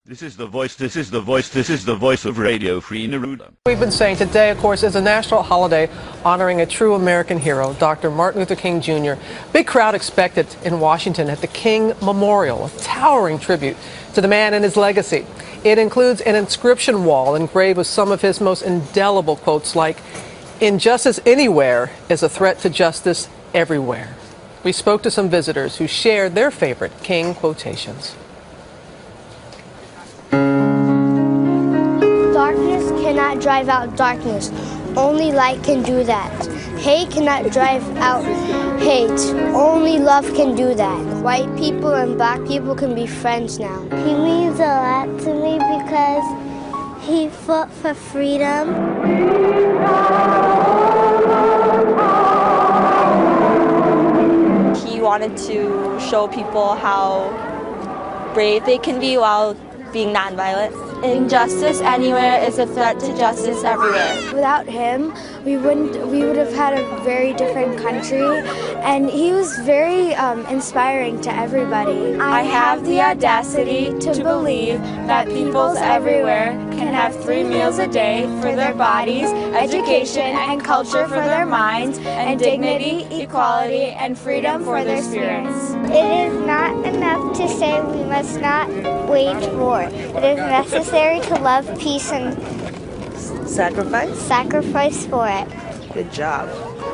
This is the voice of Radio Free Neruda. We've been saying today, of course, is a national holiday honoring a true American hero, Dr. Martin Luther King Jr. Big crowd expected in Washington at the King Memorial, a towering tribute to the man and his legacy. It includes an inscription wall engraved with some of his most indelible quotes like, "Injustice anywhere is a threat to justice everywhere." We spoke to some visitors who shared their favorite King quotations. Darkness cannot drive out darkness. Only light can do that. Hate cannot drive out hate. Only love can do that. White people and black people can be friends now. He means a lot to me because he fought for freedom. He wanted to show people how brave they can be while being nonviolent. Injustice anywhere is a threat to justice everywhere. Without him, we would have had a very different country, and he was very inspiring to everybody. I have the audacity to believe that peoples everywhere can have 3 meals a day for their bodies, education and culture for their minds, and dignity, equality, and freedom for their spirits. It is not enough to say we must not wage war. It is necessary to love peace and sacrifice for it. Good job.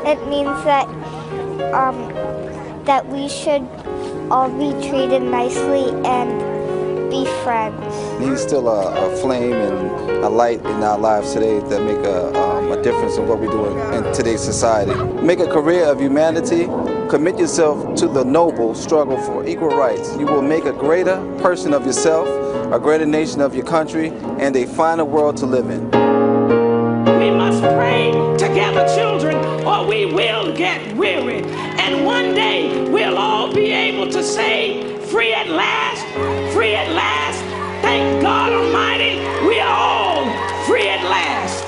It means that that we should all be treated nicely and be friends. He's still a flame and a light in our lives today that make a difference in what we do in today's society. Make a career of humanity. Commit yourself to the noble struggle for equal rights. You will make a greater person of yourself, a greater nation of your country, and a finer world to live in. We must pray together, children, or we will get weary. And one day we'll all be able to say, free at last, free at last. Thank God Almighty, we are all free at last.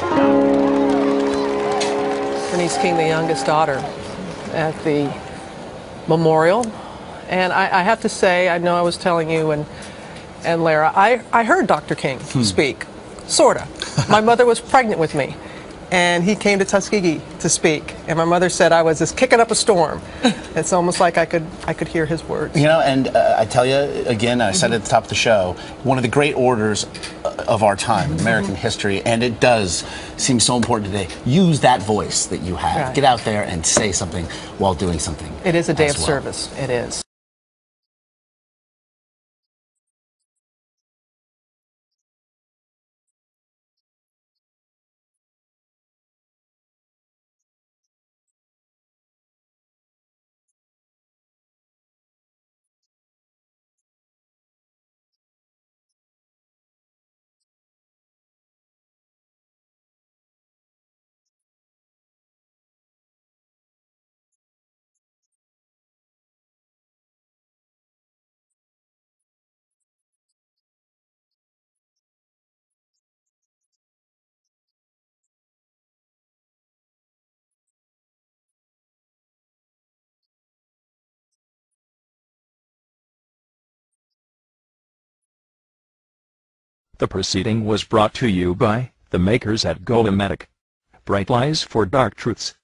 Bernice King, the youngest daughter, at the memorial. And I have to say, I know I was telling you and Lara, I heard Dr. King speak, sorta. My mother was pregnant with me, and he came to Tuskegee to speak, and my mother said I was just kicking up a storm. It's almost like I could hear his words. You know, and I tell you again, I said it at the top of the show, one of the great orders of our time in American history, and it does seem so important today. Use that voice that you have. Right. Get out there and say something while doing something. It is a day of service. It is. The proceeding was brought to you by the makers at LIMERICK. Bright lies for dark truths.